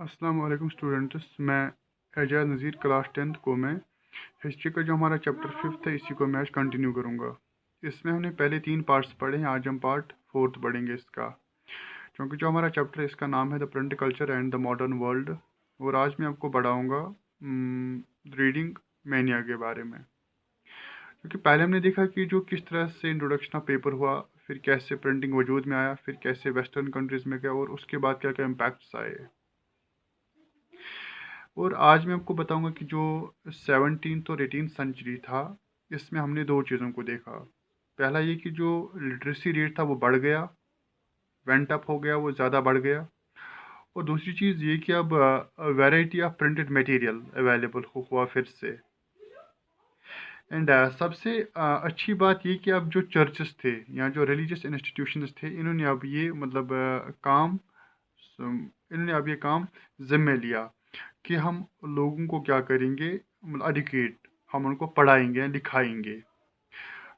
अस्सलाम वालेकुम स्टूडेंट्स। मैं एजाज नज़ीर क्लास 10th को मैं हिस्ट्री का जो हमारा चैप्टर 5th है इसी को मैं आज कंटिन्यू करूँगा। इसमें हमने पहले 3 पार्ट्स पढ़े हैं, आज हम पार्ट 4th पढ़ेंगे इसका, क्योंकि जो हमारा चैप्टर है इसका नाम है the print culture and the modern world. और आज मैं आपको पढ़ाऊँगा रीडिंग मैनिया के बारे में। क्योंकि पहले हमने देखा कि जो किस तरह से इंट्रोडक्शन ऑफ पेपर हुआ, फिर कैसे प्रिंटिंग वजूद में आया, फिर कैसे वेस्टर्न कंट्रीज़ में गया और उसके बाद क्या क्या इम्पैक्ट्स आए। और आज मैं आपको बताऊंगा कि जो 17th और 18th सेंचुरी था, इसमें हमने दो चीज़ों को देखा। पहला ये कि जो लिटरेसी रेट था वो बढ़ गया, वेंट अप हो गया, वो ज़्यादा बढ़ गया। और दूसरी चीज़ ये कि अब variety of printed material available हुआ फिर से। एंड सबसे अच्छी बात ये कि अब जो चर्चेस थे या जो रिलीजियस इंस्टीट्यूशंस थे, इन्होंने अब ये मतलब इन्होंने अब ये काम जिम्मे लिया कि हम लोगों को क्या करेंगे, मतलब एडुकेट, हम उनको पढ़ाएंगे लिखाएंगे।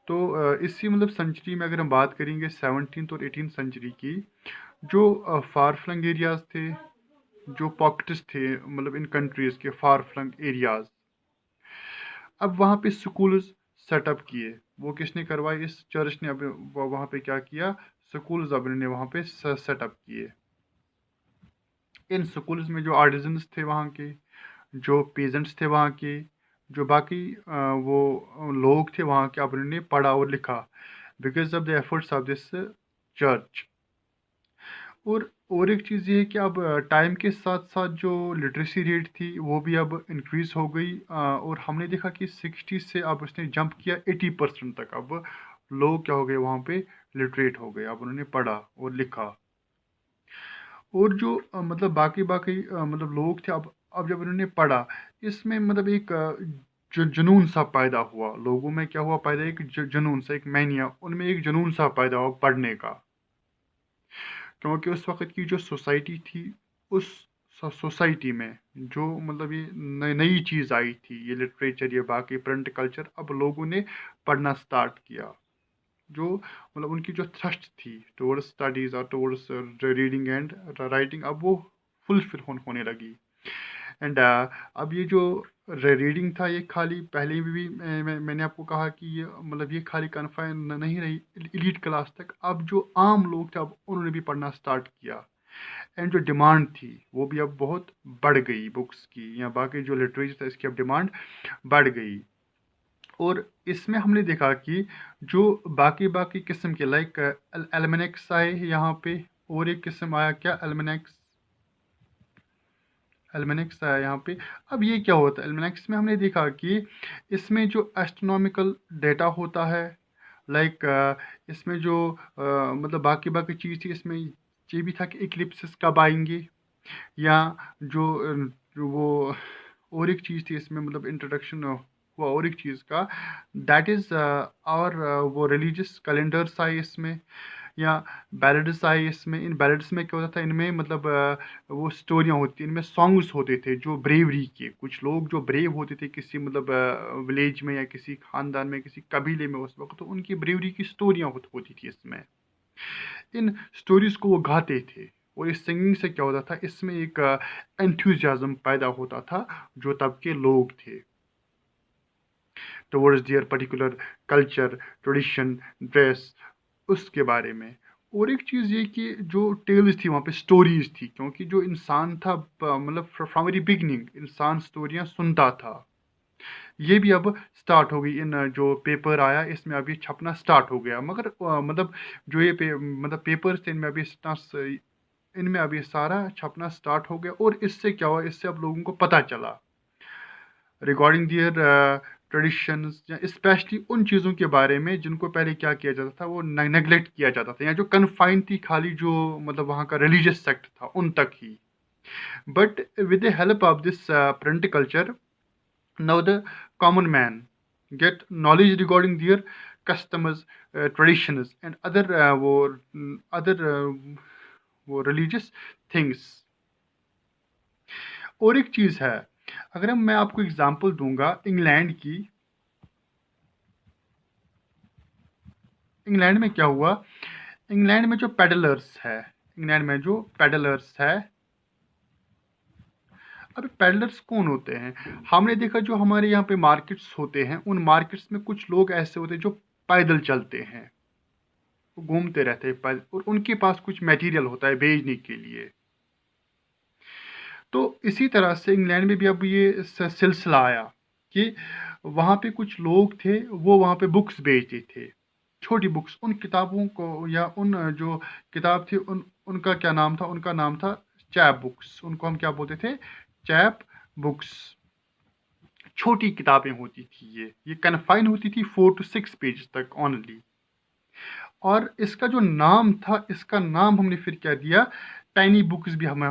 तो इसी मतलब सेंचुरी में अगर हम बात करेंगे 17th और 18th सेंचुरी की, जो फार फ्लंग एरियाज थे, जो पॉकेट्स थे मतलब इन कंट्रीज़ के फार फ्लंग एरियाज, अब वहाँ पे स्कूल्स सेटअप किए। वो किसने करवाए? इस चर्च ने। अब वहाँ पे क्या किया, स्कूल्स अब इन्होंने वहाँ पे सेटअप किए। इन स्कूल्स में जो आर्टिजन्स थे वहाँ के, जो पेजेंट्स थे वहाँ के, जो बाकी वो लोग थे वहाँ के, अब उन्होंने पढ़ा और लिखा because of the efforts of this church. और एक चीज़ ये है कि अब टाइम के साथ साथ जो लिटरेसी रेट थी वो भी अब इंक्रीज़ हो गई, और हमने देखा कि 60 से अब उसने जंप किया 80% तक। अब लोग क्या हो गए, वहाँ पे लिटरेट हो गए, अब उन्होंने पढ़ा और लिखा। और जो मतलब बाकी बाकी मतलब लोग थे, अब जब उन्होंने पढ़ा, इसमें मतलब एक जो जुनून सा पैदा हुआ लोगों में। क्या हुआ पैदा? एक जुनून सा, एक मैनिया, उनमें एक जुनून सा पैदा हुआ पढ़ने का। क्योंकि उस वक्त की जो सोसाइटी थी, उस सोसाइटी में जो मतलब ये नई चीज़ आई थी, ये लिटरेचर, ये बाकी प्रिंट कल्चर, अब लोगों ने पढ़ना स्टार्ट किया। जो मतलब उनकी जो थ्रस्ट थी टुवर्ड्स स्टडीज़ और टुवर्ड्स रीडिंग एंड राइटिंग, अब वो फुलफिल होने लगी। एंड अब ये जो रीडिंग था, ये खाली पहले भी मैंने आपको कहा कि ये मतलब ये खाली कन्फाइन नहीं रही एलीट क्लास तक। अब जो आम लोग थे, अब उन्होंने भी पढ़ना स्टार्ट किया। एंड जो डिमांड थी वो भी अब बहुत बढ़ गई बुक्स की, या बाकी जो लिटरेचर था इसकी अब डिमांड बढ़ गई। और इसमें हमने देखा कि जो बाकी बाकी किस्म के लाइक एल्मेनेक्स आए यहाँ पे, और एक किस्म आया क्या, एल्मेनेक्स आया यहाँ पे। अब ये क्या होता है एल्मेनेक्स में? हमने देखा कि इसमें जो एस्ट्रोनॉमिकल डेटा होता है, लाइक इसमें जो मतलब बाकी बाकी चीज़ थी, इसमें ये भी था कि इक्लिप्सेस कब आएंगे, या जो वो और एक चीज़ थी इसमें, मतलब इंट्रोडक्शन हुआ और एक चीज़ का, दैट इज़ और वो रिलीजियस कैलेंडर्स आए इसमें, या बैलेड्स आए इसमें। इन बैलेड्स में क्या होता था, इनमें मतलब वो स्टोरियाँ होती, इनमें सॉन्ग्स होते थे जो ब्रेवरी के, कुछ लोग जो ब्रेव होते थे किसी मतलब विलेज में या किसी खानदान में, किसी कबीले में उस वक्त, तो उनकी ब्रेवरी की स्टोरियाँ होती थी इसमें। इन स्टोरीज को वो गाते थे, और इस सिंगिंग से क्या होता था, इसमें एक एंथुजियाज्म पैदा होता था जो तब के लोग थे towards their particular culture, tradition, dress, उसके बारे में। और एक चीज़ ये कि जो टेल्स थी वहाँ पे, स्टोरीज थी, क्योंकि जो इंसान था मतलब फ्रॉम वेरी बिगनिंग इंसान स्टोरियाँ सुनता था। ये भी अब स्टार्ट हो गई, इन जो पेपर आया इसमें अभी छपना स्टार्ट हो गया। मगर मतलब जो ये मतलब पेपर्स थे, इनमें अभी सारा छपना स्टार्ट हो गया। और इससे क्या हुआ, इससे अब लोगों को पता चला रिगार्डिंग दियर ट्रेडिशंस, या स्पेशली उन चीज़ों के बारे में जिनको पहले क्या किया जाता था, वो नेग्लेक्ट किया जाता था, या जो कन्फाइन थी खाली जो मतलब वहाँ का रिलीजियस सेक्ट था उन तक ही। But with the help of this print culture, now the common man get knowledge regarding their customs, traditions and other वो religious things। और एक चीज़ है, अगर मैं आपको एग्जांपल दूंगा इंग्लैंड की। इंग्लैंड में क्या हुआ, इंग्लैंड में जो पेडलर्स है, इंग्लैंड में जो पेडलर्स है, अब पेडलर्स कौन होते हैं? हमने देखा जो हमारे यहाँ पे मार्केट्स होते हैं, उन मार्केट्स में कुछ लोग ऐसे होते हैं जो पैदल चलते हैं, वो घूमते रहते हैं पैदल, और उनके पास कुछ मटेरियल होता है बेचने के लिए। तो इसी तरह से इंग्लैंड में भी अब ये सिलसिला आया कि वहाँ पे कुछ लोग थे, वो वहाँ पे बुक्स बेचते थे, छोटी बुक्स। उन किताबों को, या उन जो किताब थी, उनका क्या नाम था? उनका नाम था चैप बुक्स। उनको हम क्या बोलते थे? Chap books. छोटी किताबें होती थी, ये कन्फाइन होती थी 4 to 6 पेज तक ओनली। और इसका जो नाम था, इसका नाम हमने फिर क्या दिया? पैनी बुक्स भी हम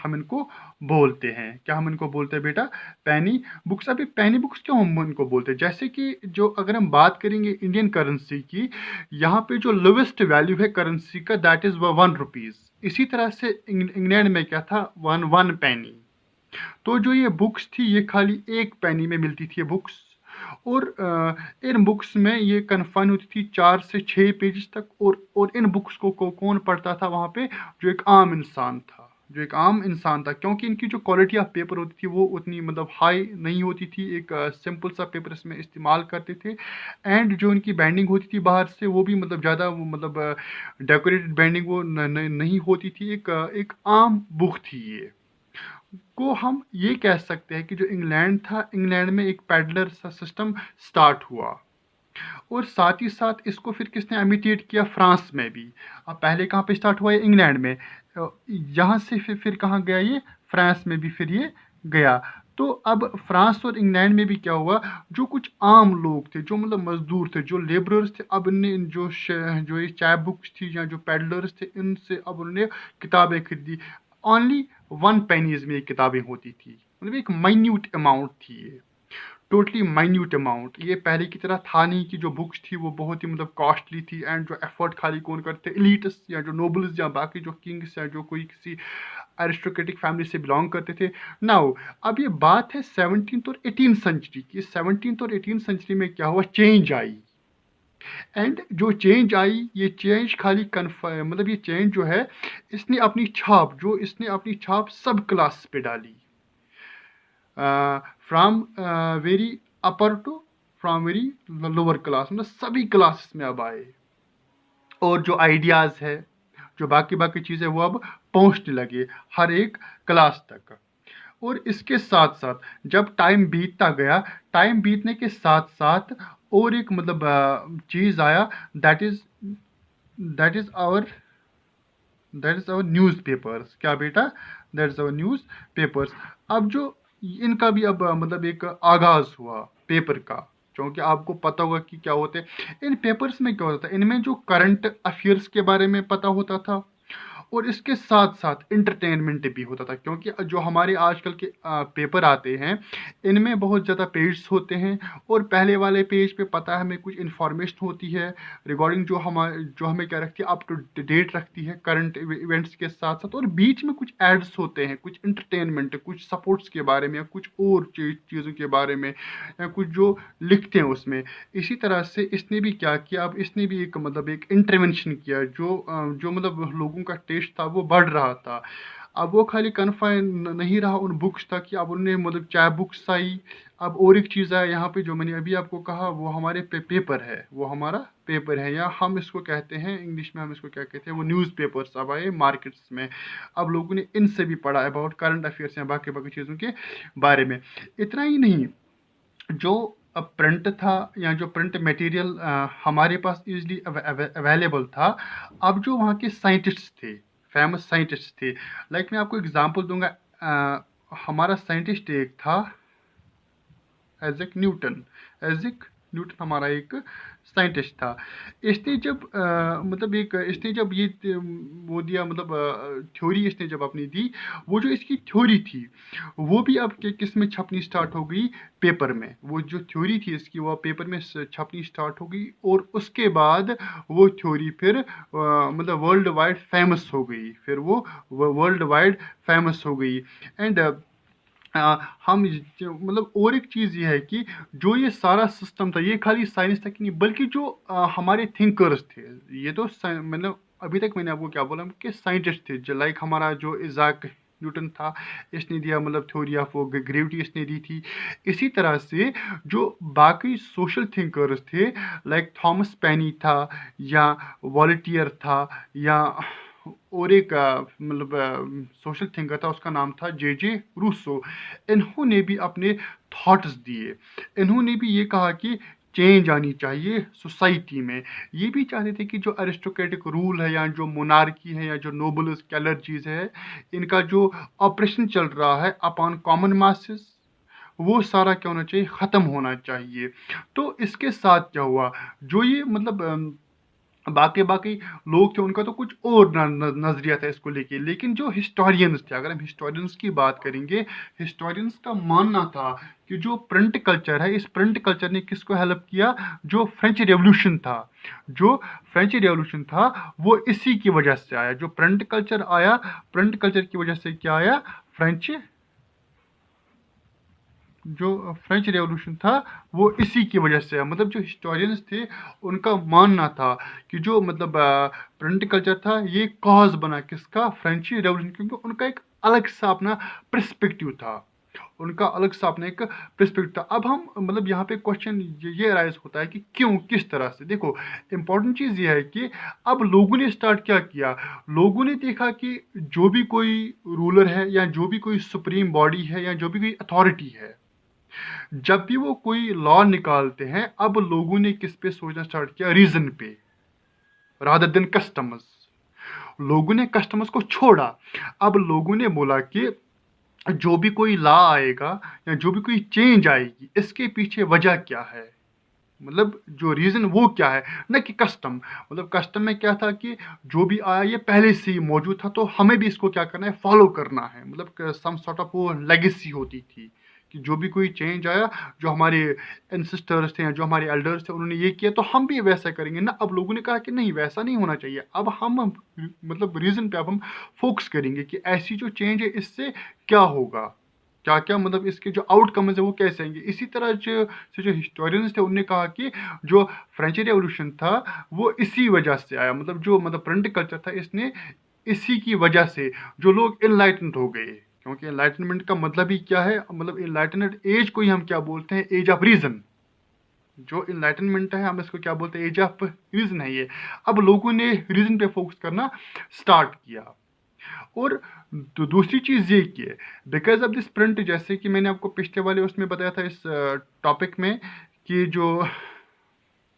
इनको बोलते हैं। क्या हम इनको बोलते हैं बेटा? पैनी बुक्स। अभी पैनी बुक्स क्यों हम इनको बोलते हैं? जैसे कि जो अगर हम बात करेंगे इंडियन करेंसी की, यहाँ पे जो लोवेस्ट वैल्यू है करेंसी का, दैट इज 1 रुपीज। इसी तरह से इंग्लैंड में क्या था? वन पैनी। तो जो ये बुक्स थी, ये खाली 1 पैनी में मिलती थी ये बुक्स। और इन बुक्स में ये कन्फाइन होती थी 4 से 6 पेज तक। और इन बुक्स को कौन पढ़ता था वहाँ पे? जो एक आम इंसान था, जो एक आम इंसान था, क्योंकि इनकी जो क्वालिटी ऑफ पेपर होती थी वो उतनी मतलब हाई नहीं होती थी। एक सिंपल सा पेपर इसमें इस्तेमाल करते थे। एंड जो इनकी बाइंडिंग होती थी बाहर से, वो भी मतलब ज़्यादा वो मतलब डेकोरेटेड बाइंडिंग वो नहीं होती थी। एक आम बुक थी ये। को हम ये कह सकते हैं कि जो इंग्लैंड था, इंग्लैंड में एक पैडलर सा सिस्टम स्टार्ट हुआ। और साथ ही साथ इसको फिर किसने इमिटेट किया? फ्रांस में भी। अब पहले कहाँ पे स्टार्ट हुआ? ये इंग्लैंड में। यहाँ से फिर कहाँ गया ये? फ्रांस में भी फिर ये गया। तो अब फ्रांस और इंग्लैंड में भी क्या हुआ? जो कुछ आम लोग थे, जो मतलब मजदूर थे, जो लेबरर्स थे, अब इनने जो ये चैप बुक्स थी, या जो पैडलर्स थे, इनसे अब उन्होंने किताबें खरीदी। ओनली 1 पेनीज में ये किताबें होती थी, मतलब एक माइन्यूट अमाउंट थी ये, टोटली माइन्यूट अमाउंट। ये पहले की तरह था नहीं कि जो बुक्स थी वो बहुत ही मतलब कॉस्टली थी, एंड जो एफर्ट खाली कौन करते? एलिट्स, या जो नोबल्स, या बाकी जो किंग्स, या जो कोई किसी एरिस्टोक्रेटिक फैमिली से बिलोंग करते थे। नाउ अब ये बात है 17th और 18th सेंचुरी की। 17th और 18th सेंचुरी में क्या हुआ? Change I. एंड जो चेंज आई, ये चेंज खाली मतलब ये चेंज जो है, इसने अपनी छाप सब क्लास पे डाली। From very upper two from very lower class, मतलब सभी क्लासेस में अब आए। और जो आइडियाज़ है, जो बाकी बाकी चीज़ें, वो अब पहुंचने लगे हर एक क्लास तक। और इसके साथ साथ जब टाइम बीतता गया, टाइम बीतने के साथ साथ और एक मतलब चीज़ आया, that is that is our that is our newspapers. क्या बेटा? That is our newspapers. अब जो इनका भी अब मतलब एक आगाज हुआ पेपर का, क्योंकि आपको पता होगा कि क्या होते हैं इन पेपर्स में। क्या होता था इनमें? जो करंट अफेयर्स के बारे में पता होता था, और इसके साथ साथ इंटरटेनमेंट भी होता था। क्योंकि जो हमारे आजकल के पेपर आते हैं, इनमें बहुत ज़्यादा पेज होते हैं, और पहले वाले पेज पे पता है हमें कुछ इन्फॉर्मेशन होती है रिगार्डिंग जो हमें क्या रखती है, अप टू डेट रखती है करंट इवेंट्स के साथ साथ। और बीच में कुछ एड्स होते हैं, कुछ इंटरटेनमेंट, कुछ सपोर्ट्स के बारे में, या कुछ और चीज़ों के बारे में, या कुछ जो लिखते हैं उसमें। इसी तरह से इसने भी क्या किया? अब इसने भी एक मतलब एक इंटरवेंशन किया, जो मतलब लोगों का टेस्ट था वो बढ़ रहा था। अब वो खाली कन्फाइन नहीं रहा उन बुक्स तक, कि अब उन्होंने मतलब चाहे बुक्स आई, अब और एक चीज़ है यहाँ पे जो मैंने अभी आपको कहा, वो हमारे पेपर है, वो हमारा पेपर है, या हम इसको कहते हैं इंग्लिश में, हम इसको क्या कहते हैं, वो न्यूज़ पेपर्स अब आए मार्केट्स में। अब लोगों ने इनसे भी पढ़ा अबाउट करंट अफेयर्स या बाकी बाकी चीज़ों के बारे में। इतना ही नहीं, जो प्रिंट था, या जो प्रिंट मटेरियल हमारे पास इजीली अवेलेबल था। अब जो वहाँ के साइंटिस्ट थे, फेमस साइंटिस्ट थे, लाइक मैं आपको एग्जांपल दूंगा। हमारा साइंटिस्ट एक था एज़िक न्यूटन। एज़िक न्यूटन हमारा एक साइंटिस्ट था। इसने जब मतलब एक इसने जब ये वो दिया, मतलब थ्योरी इसने जब अपनी दी, वो जो इसकी थ्योरी थी वो भी अब किस में छपनी स्टार्ट हो गई? पेपर में। वो जो थ्योरी थी इसकी, वो पेपर में छपनी स्टार्ट हो गई, और उसके बाद वो थ्योरी फिर मतलब वर्ल्ड वाइड फेमस हो गई। फिर वो वर्ल्ड वाइड फेमस हो गई। एंड हम मतलब और एक चीज़ ये है कि जो ये सारा सिस्टम था, ये खाली साइंस तक ही नहीं, बल्कि जो हमारे थिंकर्स थे, ये तो मतलब अभी तक मैंने आपको क्या बोला कि साइंटिस्ट थे, जो लाइक हमारा जो इजाक न्यूटन था, इसने दिया मतलब थ्योरी ऑफ ग्रेविटी इसने दी थी। इसी तरह से जो बाकी सोशल थिंकर्स थे, लाइक थॉमस पेनी था, या वॉलटियर था, या और एक मतलब सोशल थिंकर था, उसका नाम था जे जे रूसो। इन्होंने भी अपने थॉट्स दिए। इन्होंने भी ये कहा कि चेंज आनी चाहिए सोसाइटी में। ये भी चाहते थे कि जो अरिस्टोक्रेटिक रूल है, या जो मोनार्की है, या जो नोबल कैलर्जीज है, इनका जो ऑपरेशन चल रहा है अपॉन कॉमन मासेस, वो सारा क्या होना चाहिए, ख़त्म होना चाहिए। तो इसके साथ क्या हुआ, जो ये मतलब बाकी बाकी लोग थे, उनका तो कुछ और नजरिया था इसको लेके। लेकिन जो हिस्टोरियंस थे, अगर हम हिस्टोरियंस की बात करेंगे, हिस्टोरियंस का मानना था कि जो प्रिंट कल्चर है, इस प्रिंट कल्चर ने किसको हेल्प किया, जो फ्रेंच रेवोल्यूशन था, जो फ्रेंच रेवोल्यूशन था वो इसी की वजह से आया। जो प्रिंट कल्चर आया, प्रिंट कल्चर की वजह से क्या आया, फ्रेंच जो फ्रेंच रेवोल्यूशन था वो इसी की वजह से है। मतलब जो हिस्टोरियंस थे, उनका मानना था कि जो मतलब प्रिंट कल्चर था, ये कॉज बना किसका, फ्रेंच रेवोल्यूशन, क्योंकि उनका एक अलग सा अपना पर्सपेक्टिव था। उनका अलग सा अपना एक पर्सपेक्टिव था। अब हम मतलब यहाँ पे क्वेश्चन ये राइज होता है कि क्यों, किस तरह से। देखो, इंपॉर्टेंट चीज़ ये है कि अब लोगों ने स्टार्ट क्या किया, लोगों ने देखा कि जो भी कोई रूलर है, या जो भी कोई सुप्रीम बॉडी है, या जो भी कोई अथॉरिटी है, जब भी वो कोई लॉ निकालते हैं, अब लोगों ने किस पे सोचना स्टार्ट किया, रीजन पे, रादर देन कस्टमर्स। लोगों ने कस्टमर्स को छोड़ा। अब लोगों ने बोला कि जो भी कोई लॉ आएगा, या जो भी कोई चेंज आएगी, इसके पीछे वजह क्या है, मतलब जो रीजन वो क्या है, न कि कस्टम। मतलब कस्टम में क्या था कि जो भी आया ये पहले से ही मौजूद था, तो हमें भी इसको क्या करना है, फॉलो करना है। मतलब सम सॉर्ट ऑफ वो लेगेसी होती थी कि जो भी कोई चेंज आया, जो हमारे एंसेस्टर्स थे, जो हमारे एल्डर्स थे, उन्होंने ये किया तो हम भी वैसा करेंगे ना। अब लोगों ने कहा कि नहीं, वैसा नहीं होना चाहिए। अब हम मतलब रीजन पे अब हम फोकस करेंगे कि ऐसी जो चेंज है, इससे क्या होगा, क्या क्या मतलब इसके जो आउटकम्स है वो कैसे आएंगे। इसी तरह जो हिस्टोरियंस थे, उनने कहा कि जो फ्रेंच रेवोल्यूशन था वो इसी वजह से आया। मतलब जो मतलब प्रिंट कल्चर था, इसने इसी की वजह से जो लोग इनलाइटेंड हो गए। क्योंकि इनलाइटनमेंट का मतलब ही क्या है, मतलब इनलाइटेंड एज को ही हम क्या बोलते हैं, एज ऑफ रीजन। जो इनलाइटनमेंट है, हम इसको क्या बोलते हैं, एज ऑफ रीजन है ये। अब लोगों ने रीजन पे फोकस करना स्टार्ट किया। और दूसरी चीज़ ये की है, बिकॉज ऑफ दिस प्रिंट, जैसे कि मैंने आपको पिछले वाले उसमें बताया था इस टॉपिक में, कि जो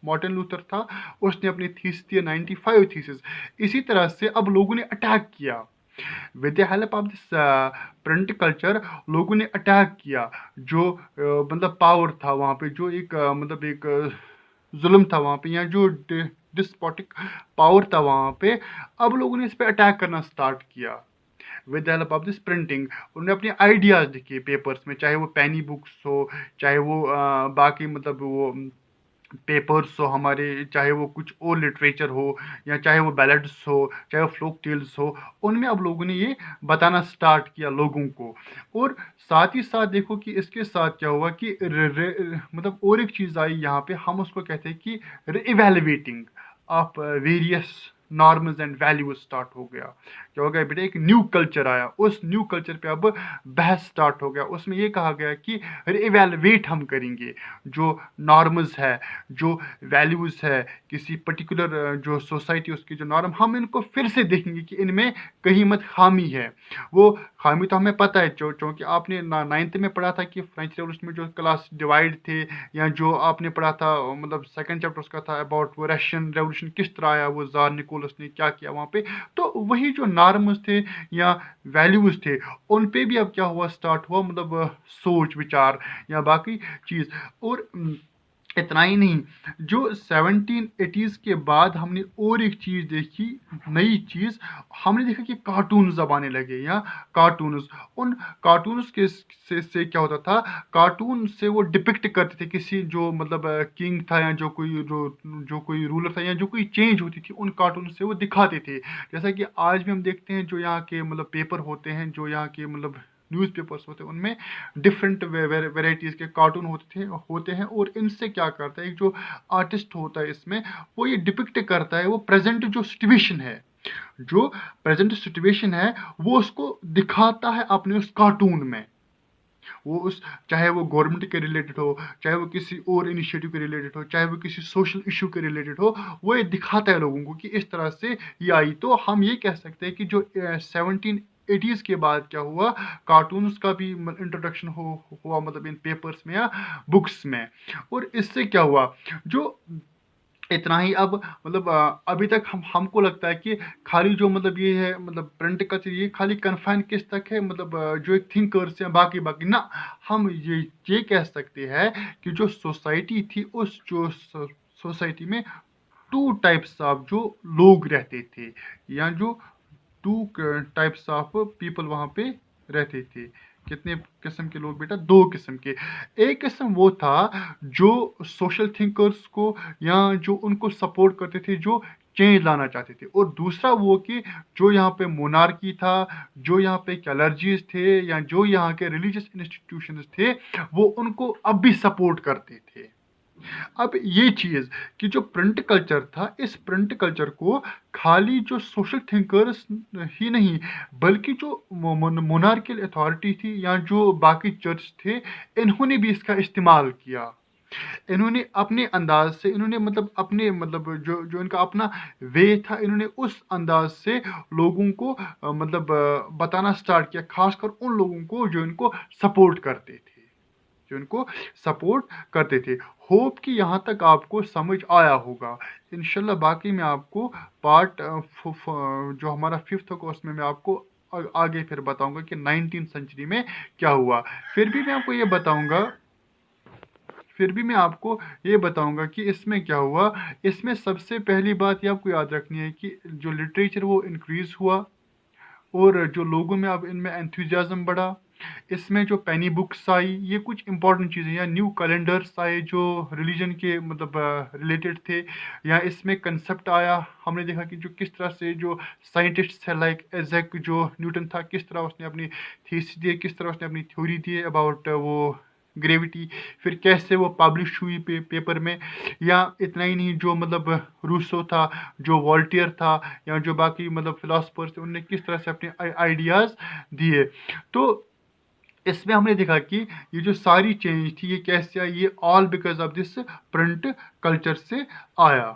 मार्टिन लूथर था, उसने अपनी थीसिस दी 95 थीसिस। इसी तरह से अब लोगों ने अटैक किया with the help of this print culture. लोगों ने अटैक किया जो मतलब पावर था वहाँ पे, जो एक मतलब एक जुल्म था वहाँ पे, या जो डिस्पोटिक पावर था वहाँ पे। अब लोगों ने इस पे अटैक करना स्टार्ट किया with the help of this printing. उन्होंने अपने आइडियाज़ लिखे पेपर्स में, चाहे वो पेनी बुक्स हो, चाहे वो बाकी मतलब वो पेपर्स हो हमारे, चाहे वो कुछ और लिटरेचर हो, या चाहे वो बैलेड्स हो, चाहे वो फ्लोक टेल्स हो। उनमें अब लोगों ने ये बताना स्टार्ट किया लोगों को। और साथ ही साथ देखो कि इसके साथ क्या हुआ कि मतलब और एक चीज़ आई यहाँ पे, हम उसको कहते हैं कि evaluating of various norms and values start हो गया। क्या हो गया बेटा, एक न्यू कल्चर आया। उस न्यू कल्चर पे अब बहस स्टार्ट हो गया। उसमें ये कहा गया कि इवेलुएट हम करेंगे जो नॉर्म्स है, जो वैल्यूज़ है, किसी पर्टिकुलर जो सोसाइटी, उसकी जो नॉर्म, हम इनको फिर से देखेंगे कि इनमें कहीं मत खामी है। वो खामी तो हमें पता है, क्योंकि आपने नाइन्थ में पढ़ा था कि फ्रेंच रेवोल्यूशन में जो क्लास डिवाइड थे, या जो आपने पढ़ा था मतलब सेकंड चैप्टर उसका था अबाउट वो रशियन रेवोल्यूशन किस तरह आया, वो जार निकोलस ने क्या किया वहाँ पे। तो वही जो नॉर्म्स थे या वैल्यूज़ थे, उन पे भी अब क्या हुआ, स्टार्ट हुआ मतलब सोच विचार या बाकी चीज़। और इतना ही नहीं, जो 1780s के बाद हमने और एक चीज़ देखी, नई चीज़। हमने देखा कि कार्टून्स अब आने लगे, या कार्टून्स। उन कार्टून्स के से क्या होता था, कार्टून से वो डिपिक्ट करते थे किसी जो मतलब किंग था, या जो कोई रूलर था, या जो कोई चेंज होती थी, उन कार्टून से वो दिखाते थे। जैसा कि आज भी हम देखते हैं, जो यहाँ के मतलब पेपर होते हैं, जो यहाँ के मतलब न्यूज़पेपर्स होते हैं, उनमें डिफरेंट वेराइटीज़ के कार्टून होते हैं। और इनसे क्या करता है, एक जो आर्टिस्ट होता है इसमें, वो ये डिपिक्ट करता है वो प्रेजेंट जो सिचुएशन है, जो प्रेजेंट सिचुएशन है वो उसको दिखाता है अपने उस कार्टून में। वो उस चाहे वो गवर्नमेंट के रिलेटेड हो, चाहे वो किसी और इनिशिएटिव के रिलेटेड हो, चाहे वो किसी सोशल इश्यू के रिलेटेड हो, वो ये दिखाता है लोगों को कि इस तरह से ये आई। तो हम ये कह सकते हैं कि जो 1780s के बाद क्या हुआ, कार्टून्स का भी इंट्रोडक्शन हुआ, मतलब इन पेपर्स में या बुक्स में। और इससे क्या हुआ, जो इतना ही अब मतलब अभी तक हमको लगता है कि खाली जो मतलब ये है, मतलब प्रिंट कल्चर ये खाली कन्फाइन किस तक है, मतलब जो एक थिंकर्स हैं, बाकी बाकी ना। हम ये कह सकते हैं कि जो सोसाइटी थी, उस जो सोसाइटी में टू टाइप्स ऑफ जो लोग रहते थे, या जो टू टाइप्स ऑफ पीपल वहाँ पे रहते थे। कितने किस्म के लोग बेटा? दो किस्म के। एक किस्म वो था जो सोशल थिंकर्स को, या जो उनको सपोर्ट करते थे, जो चेंज लाना चाहते थे। और दूसरा वो कि जो यहाँ पे मोनार्की था, जो यहाँ पे कैलर्जीज थे, या जो यहाँ के रिलीजियस इंस्टीट्यूशंस थे, वो उनको अब भी सपोर्ट करते थे। अब ये चीज कि जो प्रिंट कल्चर था, इस प्रिंट कल्चर को खाली जो सोशल थिंकर्स ही नहीं, बल्कि जो मोनार्कियल अथॉरिटी थी, या जो बाकी चर्च थे, इन्होंने भी इसका इस्तेमाल किया। इन्होंने अपने अंदाज से, इन्होंने मतलब अपने मतलब जो जो इनका अपना वे था, इन्होंने उस अंदाज से लोगों को मतलब बताना स्टार्ट किया, खासकर उन लोगों को जो इनको सपोर्ट करते थे, जो इनको सपोर्ट करते थे। होप कि यहाँ तक आपको समझ आया होगा। इंशाल्लाह बाकी मैं आपको पार्ट जो हमारा 5th होगा उसमें मैं आपको आगे फिर बताऊंगा कि 19th सेंचुरी में क्या हुआ। फिर भी मैं आपको ये बताऊंगा, फिर भी मैं आपको ये बताऊंगा कि इसमें क्या हुआ। इसमें सबसे पहली बात ये आपको याद रखनी है कि जो लिटरेचर वो इंक्रीज हुआ, और जो लोगों में अब इनमें एंथुजियाज्म बढ़ा। इसमें जो पेनी बुक्स आई, ये कुछ इंपॉर्टेंट चीज़ें, या न्यू कैलेंडर्स आए जो रिलीजन के मतलब रिलेटेड थे, या इसमें कंसेप्ट आया। हमने देखा कि जो किस तरह से जो साइंटिस्ट है, लाइक एजैक जो न्यूटन था, किस तरह उसने अपनी थीसिस दी, किस तरह उसने अपनी थ्योरी दी अबाउट वो ग्रेविटी, फिर कैसे वो पब्लिश हुई पेपर में। या इतना ही नहीं, जो मतलब रूसो था, जो वॉल्टियर था, या जो बाकी मतलब फिलोसफर्स थे, उन्होंने किस तरह से अपने आइडियाज़ दिए। तो इसमें हमने देखा कि ये जो सारी चेंज थी, ये कैसे आई, ये all because of this print culture से आया।